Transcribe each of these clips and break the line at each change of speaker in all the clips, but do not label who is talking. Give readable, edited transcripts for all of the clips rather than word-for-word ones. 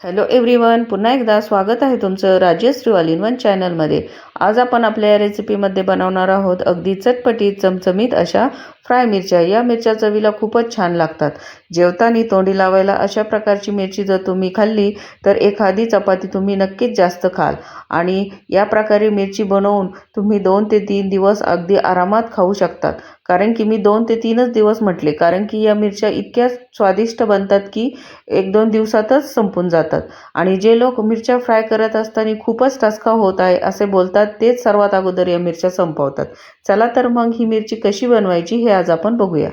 Hello everyone, पुन्हा एकदा स्वागत आहे तुमचं राजश्री ऑल इन वन चॅनलमध्ये। आज आपण आपल्या या रेसिपीमध्ये बनवणार आहोत अगदी चटपटीत चमचमीत अशा फ्राय मिरच्या। या मिरच्या चवीला खूपच छान लागतात। जेवताना तोंडी लावायला अशा प्रकारची मिरची जर तुम्ही खाल्ली तर एखादी चपाती तुम्ही नक्कीच जास्त खाल। आणि या प्रकारे मिरची बनवून तुम्ही 2 ते 3 दिवस अगदी आरामात खाऊ शकतात। कारण की मी 2 ते 3च दिवस म्हटले, कारण की या मिरच्या इतक्या स्वादिष्ट बनतात की 1-2 दिवसातच संपून जातात। आणि जे लोक मिरच्या फ्राय करत असताना खूपच टसका होत आहे असे बोलतात, तेच सर्वात अगोदर या मिरच्या संपवतात। चला तर मग ही मिरची कशी बनवायची हे आज आपण बघूया।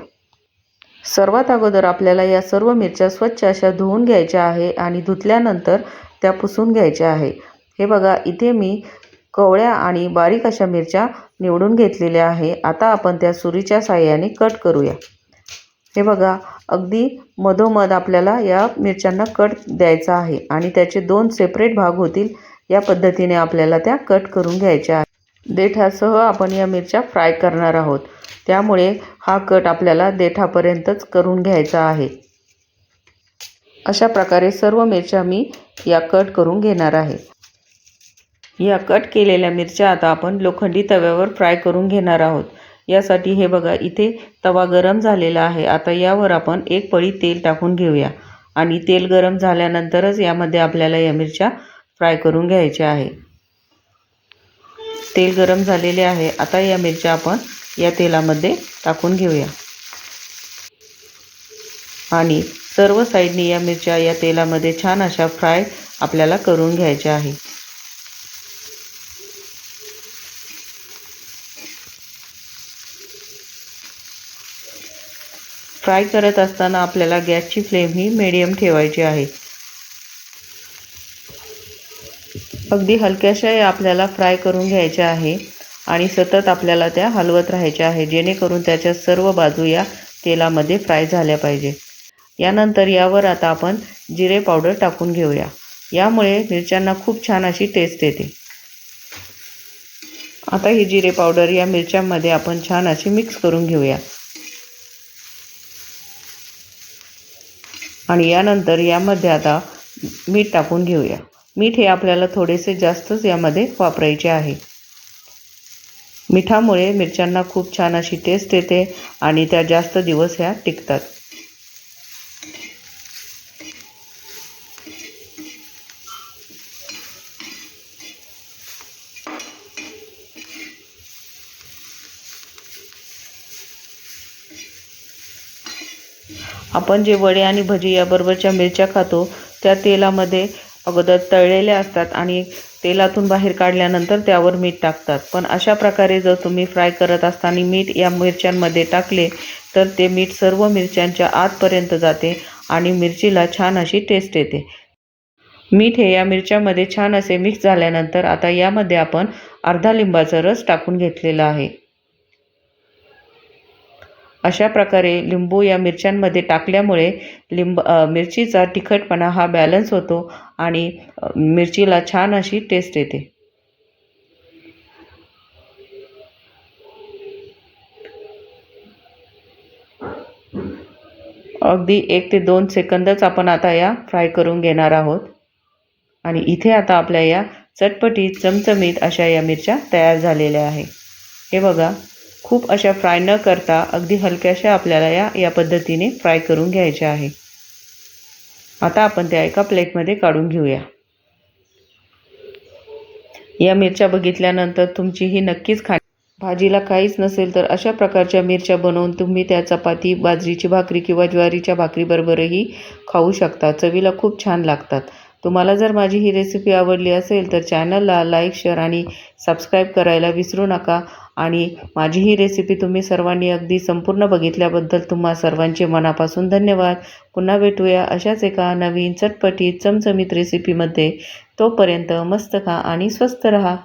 सर्वात अगोदर आपल्याला या सर्व मिरच्या स्वच्छ अशा धुवून घ्यायच्या आहे आणि धुतल्यानंतर त्या पुसून घ्यायच्या आहे। हे बघा, इथे मी कवळ्या आणि बारीक अशा मिरच्या निवडून घेतलेल्या आहे। आता आपण त्या सुरीच्या साहाय्याने कट करूया। हे बघा, अगदी मधोमध आपल्याला या मिरच्यांना कट द्यायचा आहे आणि त्याचे 2 सेपरेट भाग होतील या पद्धतीने आपल्याला त्या कट करून घ्यायच्या आहेत। देठासह आपण या मिरच्या फ्राय करणार आहोत, त्यामुळे हा कट आपल्याला देठापर्यंतच करून घ्यायचा आहे। अशा प्रकारे सर्व मिरच्या मी या कट करून घेणार आहे। या कट केलेल्या मिरच्या आता आपण लोखंडी तव्यावर फ्राय करून घेणार आहोत। यासाठी हे बघा, इथे तवा गरम झालेला आहे। आता यावर आपण एक पळी तेल टाकून घेऊया आणि तेल गरम झाल्यानंतरच यामध्ये आपल्याला या मिरच्या फ्राय करून घ्यायच्या आहे। तेल गरम झालेले आहे। आता या मिरच्या आपण या तेलामध्ये टाकून घेऊया आणि सर्व साईडनी या मिरच्या या तेलामध्ये छान अशा फ्राय आपल्याला करून घ्यायच्या आहे। फ्राय करत असताना आपल्याला गॅसची फ्लेम ही मीडियम ठेवायची आहे। अगदी हलक्याशा आपल्याला फ्राय करून घ्यायच्या आहे आणि सतत आपल्याला त्या हलवत राहायच्या आहे, जेणेकरून त्याच्या सर्व बाजू या तेलामध्ये फ्राय झाल्या पाहिजे। यानंतर यावर आता आपण जिरे पावडर टाकून घेऊया। यामुळे मिरच्यांना खूप छान अशी टेस्ट येते। आता ही जिरे पावडर या मिरच्यांमध्ये आपण छान अशी मिक्स करून घेऊया आणि यानंतर यामध्ये आता मीठ टाकून घेऊया। मीठ हे आपल्याला थोडेसे जास्तच यामध्ये वापरायचे आहे। मिठामुळे मिरच्यांना खूप छान अशी टेस्ट येते आणि त्या जास्त दिवस ह्या टिकतात। आपण जे वडे आणि भजी याबरोबरच्या मिरच्या खातो त्या तेलामध्ये अगोदर तळलेल्या असतात आणि तेलातून बाहेर काढल्यानंतर त्यावर मीठ टाकतात। पण अशा प्रकारे जर तुम्ही फ्राय करत असताना मीठ या मिरच्यांमध्ये टाकले तर ते मीठ सर्व मिरच्यांच्या आतपर्यंत जाते आणि मिरचीला छान अशी टेस्ट येते। मीठ हे या मिरच्यामध्ये छान असे मिक्स झाल्यानंतर आता यामध्ये आपण अर्धा लिंबाचा रस टाकून घेतलेला आहे। अशा प्रकारे लिंबू या मिरच्यांमध्ये टाकल्यामुळे मिरचीचा तिखटपणा हा बॅलन्स होतो आणि मिरचीला छान अशी टेस्ट येते। अगदी 1 ते 2 सेकंदच आपण आता या फ्राय करून घेणार आहोत आणि इथे आता आपल्या या चटपटीत चमचमीत अशा या मिरच्या तयार झालेल्या आहे। हे बघा, खूप अशा फ्राय न करता अगदी हलक्याशा आपल्याला या पद्धतीने फ्राय करून घ्यायच्या आहे। आता आपण त्या एका प्लेटमध्ये काढून घेऊया। या मिरच्या बघितल्यानंतर तुमची ही नक्कीच भाजीला काहीच नसेल तर अशा प्रकारच्या मिरच्या बनवून तुम्ही त्या चपाती, बाजरीची भाकरी किंवा ज्वारीच्या भाकरीबरोबरही खाऊ शकता। चवीला खूप छान लागतात। तुम्हाला जर माझी ही रेसिपी आवडली असेल तर चॅनलला लाईक, शेअर आणि सबस्क्राईब करायला विसरू नका। आणि माझी ही रेसिपी तुम्ही सर्वांनी अगदी संपूर्ण बघितल्याबद्दल तुम्हा सर्वांचे मनापासून धन्यवाद। पुन्हा भेटूया अशाच एका नवीन चटपटीत चमचमीत रेसिपीमध्ये। तोपर्यंत मस्त खा आणि स्वस्त रहा।